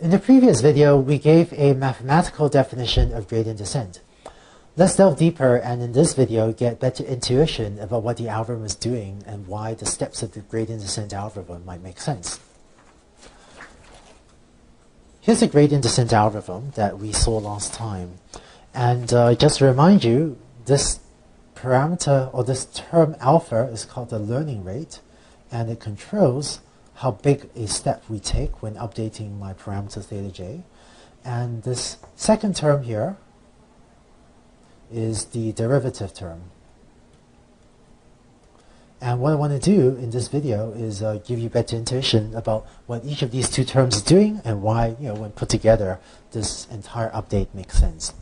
In the previous video, we gave a mathematical definition of gradient descent. Let's delve deeper and in this video get better intuition about what the algorithm is doing and why the steps of the gradient descent algorithm might make sense. Here's a gradient descent algorithm that we saw last time. And just to remind you, this parameter or this term alpha is called the learning rate, and it controls how big a step we take when updating my parameter theta j. And this second term here is the derivative term. And what I want to do in this video is give you better intuition about what each of these two terms is doing and why, when put together, this entire update makes sense.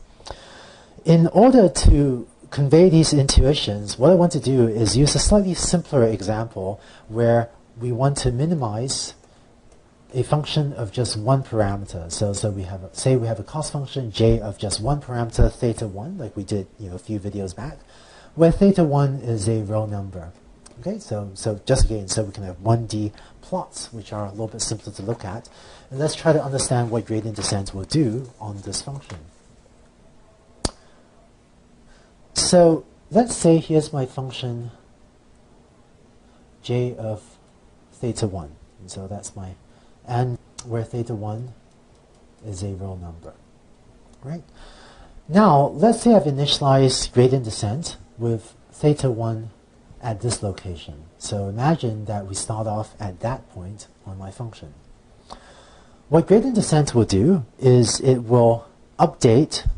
In order to convey these intuitions, what I want to do is use a slightly simpler example where we want to minimize a function of just one parameter. So we have, say we have a cost function j of just one parameter, theta 1, like we did a few videos back, where theta 1 is a real number. Okay, so just again, so we can have 1D plots, which are a little bit simpler to look at. And let's try to understand what gradient descent will do on this function. So let's say here's my function j of theta 1. And so that's my, and where theta 1 is a real number. Right? Now, let's say I've initialized gradient descent with theta 1 at this location. So imagine that we start off at that point on my function. What gradient descent will do is it will update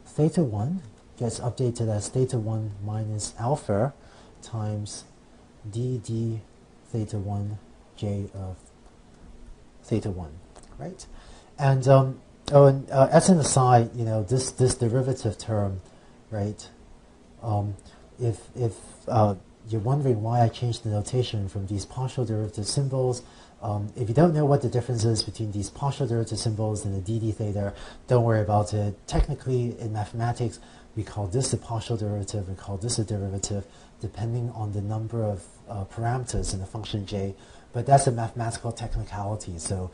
theta 1, gets updated as theta 1 minus alpha times dd theta 1 j of theta 1, right? And as an aside, this derivative term, right? If you're wondering why I changed the notation from these partial derivative symbols, if you don't know what the difference is between these partial derivative symbols and the dd theta, don't worry about it. Technically, in mathematics, we call this a partial derivative, we call this a derivative, depending on the number of parameters in the function j. But that's a mathematical technicality. So,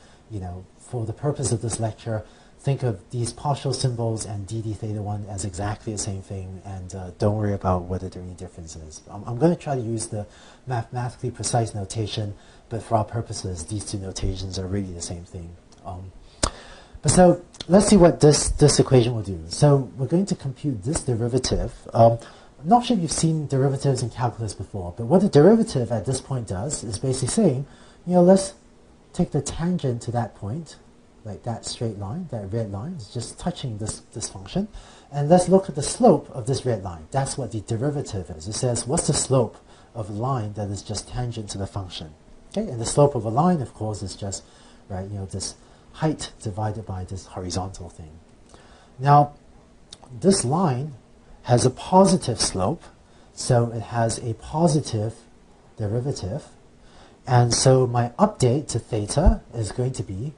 for the purpose of this lecture, think of these partial symbols and dd theta 1 as exactly the same thing, and don't worry about whether there are any differences. I'm going to try to use the mathematically precise notation, but for our purposes, these two notations are really the same thing. But so let's see what this equation will do. So we're going to compute this derivative. I'm not sure if you've seen derivatives in calculus before, but what the derivative at this point does is basically saying, let's take the tangent to that point, like that straight line, that red line is just touching this function, and let's look at the slope of this red line. That's what the derivative is. It says, what's the slope of a line that is just tangent to the function? Okay, and the slope of a line, of course, is just, right, this height divided by this horizontal thing. Now, this line has a positive slope, so it has a positive derivative, and so my update to theta is going to be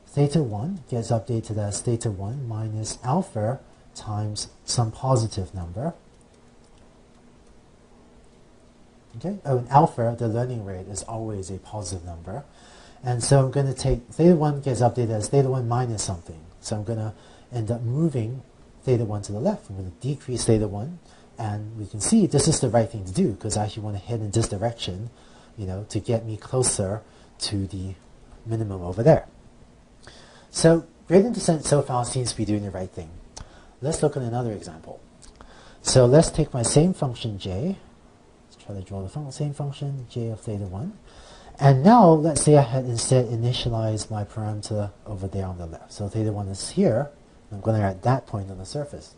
theta 1 gets updated as theta 1 minus alpha times some positive number. Okay, and alpha, the learning rate, is always a positive number. And so I'm going to take theta 1 gets updated as theta 1 minus something. So I'm going to end up moving theta 1 to the left. I'm going to decrease theta 1. And we can see this is the right thing to do because I actually want to head in this direction, to get me closer to the minimum over there. So gradient descent so far seems to be doing the right thing. Let's look at another example. So let's take my same function j. Let's try to draw the same function, j of theta 1. And now, let's say I had instead initialized my parameter over there on the left. So theta 1 is here. I'm going to at that point on the surface.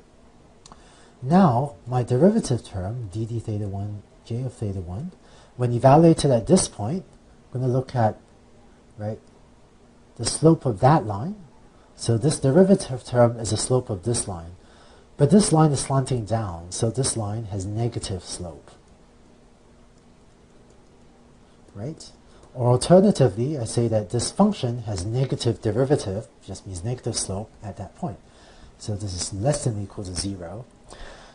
Now, my derivative term, dd theta 1, j of theta 1, when evaluated at this point, I'm going to look at, right, the slope of that line. So this derivative term is the slope of this line. But this line is slanting down, so this line has negative slope. Right? Or alternatively, I say that this function has negative derivative, just means negative slope at that point. So this is less than or equal to 0.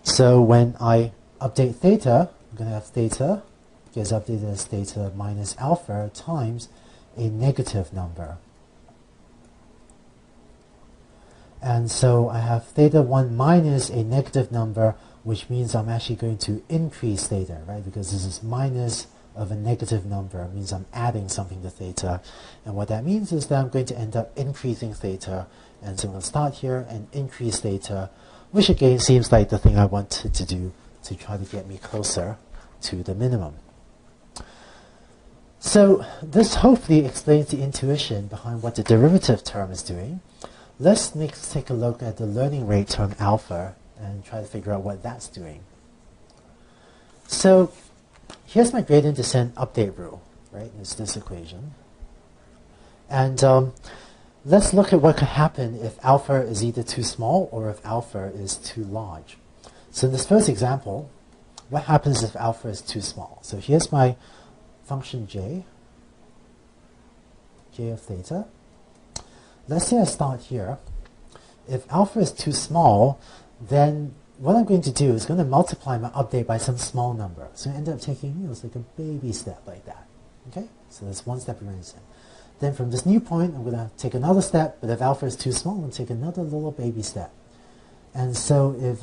So when I update theta, I'm going to have theta gets updated as theta minus alpha times a negative number. And so I have theta 1 minus a negative number, which means I'm actually going to increase theta, right? Because this is minus of a negative number. It means I'm adding something to theta. And what that means is that I'm going to end up increasing theta. And so I'm going to start here and increase theta, which again seems like the thing I wanted to do to try to get me closer to the minimum. So this hopefully explains the intuition behind what the derivative term is doing. Let's next take a look at the learning rate term alpha and try to figure out what that's doing. So here's my gradient descent update rule, right? It's this equation. And let's look at what could happen if alpha is either too small or if alpha is too large. So in this first example, what happens if alpha is too small? So here's my function j of theta. Let's say I start here. If alpha is too small, then what I'm going to do is going to multiply my update by some small number. So I end up taking, it's like a baby step like that. Okay? So that's one step gradient descent. Then from this new point, I'm going to take another step, but if alpha is too small, I'm going to take another little baby step. And so if,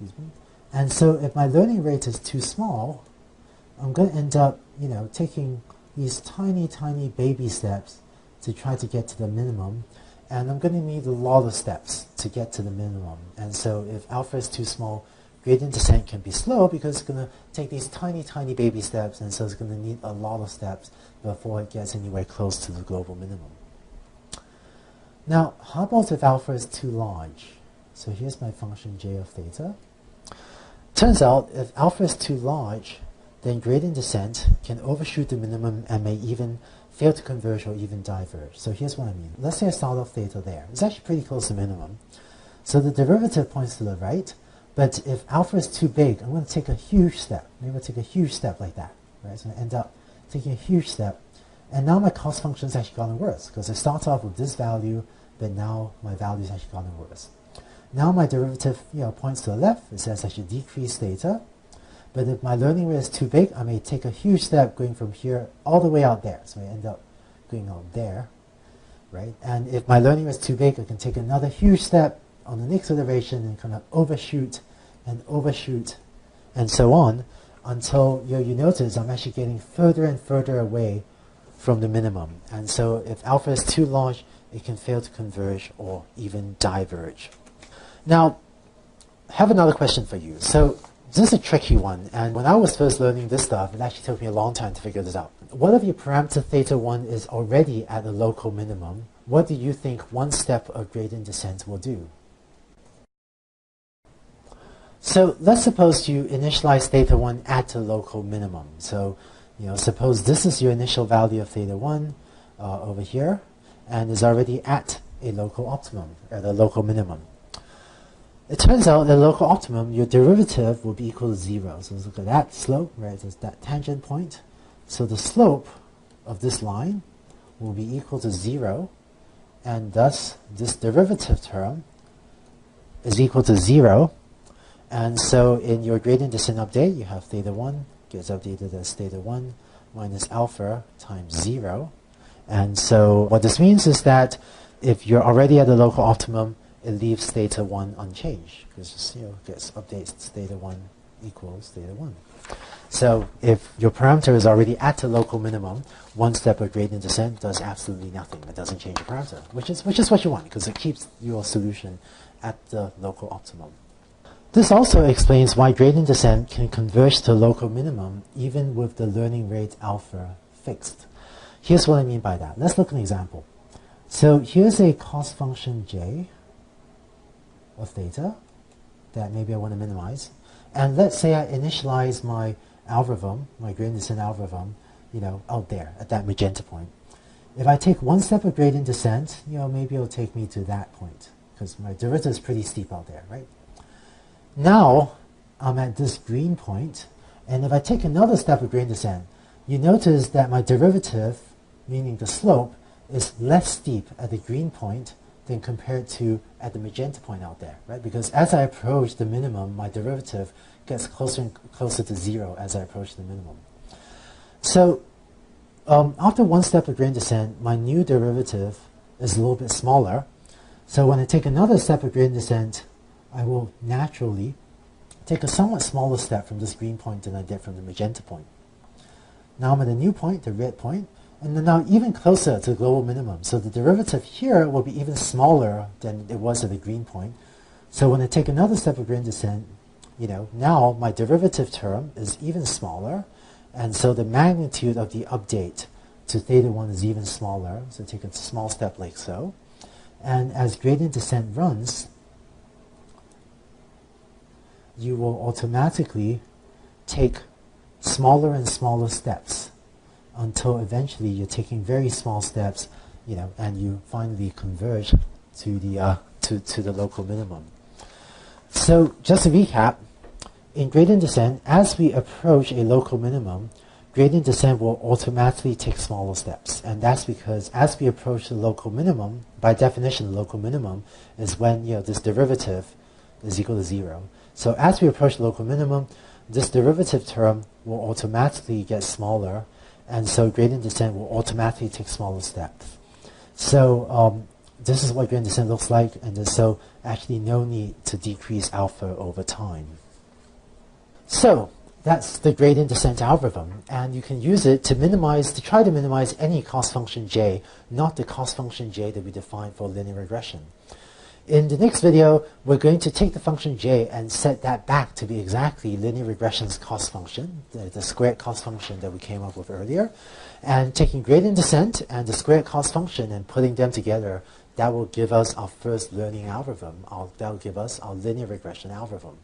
if my learning rate is too small, I'm going to end up, taking these tiny, tiny baby steps to try to get to the minimum. And I'm going to need a lot of steps to get to the minimum. And so if alpha is too small, gradient descent can be slow because it's going to take these tiny, tiny baby steps, and so it's going to need a lot of steps before it gets anywhere close to the global minimum. Now, how about if alpha is too large? So here's my function j of theta. Turns out, if alpha is too large, then gradient descent can overshoot the minimum and may even fail to converge or even diverge. So here's what I mean. Let's say I start off theta there. It's actually pretty close to minimum. So the derivative points to the right, but if alpha is too big, I'm going to take a huge step. Maybe I'll take a huge step like that. Right? So I end up taking a huge step. And now my cost function has actually gotten worse, because I start off with this value, but now my value has actually gotten worse. Now my derivative points to the left. It says I should decrease theta. But if my learning rate is too big, I may take a huge step going from here all the way out there. So I end up going out there, right? And if my learning rate is too big, I can take another huge step on the next iteration and kind of overshoot and so on until you notice I'm actually getting further and further away from the minimum. And so if alpha is too large, it can fail to converge or even diverge. Now, I have another question for you. So this is a tricky one, and when I was first learning this stuff, it actually took me a long time to figure this out. What if your parameter theta 1 is already at a local minimum? What do you think one step of gradient descent will do? So let's suppose you initialize theta 1 at a local minimum. So suppose this is your initial value of theta 1 over here, and is already at a local optimum, at a local minimum. It turns out that local optimum, your derivative will be equal to 0. So let's look at that slope, right? So it's that tangent point. So the slope of this line will be equal to 0, and thus this derivative term is equal to 0. And so in your gradient descent update, you have theta 1 gets updated as theta 1 minus alpha times 0. And so what this means is that if you're already at the local optimum, it leaves theta 1 unchanged, because gets updates theta 1 equals theta 1. So if your parameter is already at the local minimum, one step of gradient descent does absolutely nothing. It doesn't change the parameter, which is what you want, because it keeps your solution at the local optimum. This also explains why gradient descent can converge to local minimum even with the learning rate alpha fixed. Here's what I mean by that. Let's look at an example. So here's a cost function j of theta that maybe I want to minimize. And let's say I initialize my algorithm, my gradient descent algorithm, out there at that magenta point. If I take one step of gradient descent, maybe it'll take me to that point, because my derivative is pretty steep out there, right? Now I'm at this green point, and if I take another step of gradient descent, you notice that my derivative, meaning the slope, is less steep at the green point than compared to at the magenta point out there, right? Because as I approach the minimum, my derivative gets closer and closer to 0 as I approach the minimum. So after one step of gradient descent, my new derivative is a little bit smaller, So when I take another step of gradient descent, I will naturally take a somewhat smaller step from this green point than I did from the magenta point. Now I'm at a new point, the red point, and then now even closer to the global minimum. So the derivative here will be even smaller than it was at the green point. So when I take another step of gradient descent, now my derivative term is even smaller, and so the magnitude of the update to theta 1 is even smaller. So take a small step like so. And as gradient descent runs, you will automatically take smaller and smaller steps until eventually you're taking very small steps, and you finally converge to the local minimum. So just to recap, in gradient descent, as we approach a local minimum, gradient descent will automatically take smaller steps. And that's because as we approach the local minimum, by definition, the local minimum is when this derivative is equal to 0. So as we approach the local minimum, this derivative term will automatically get smaller, and so gradient descent will automatically take smaller steps. So this is what gradient descent looks like, and there's so actually no need to decrease alpha over time. So that's the gradient descent algorithm, and you can use it to try to minimize any cost function j, not the cost function j that we defined for linear regression. In the next video, we're going to take the function j and set that back to be exactly linear regression's cost function, the squared cost function that we came up with earlier, and taking gradient descent and the squared cost function and putting them together, that will give us our first learning algorithm. That will give us our linear regression algorithm.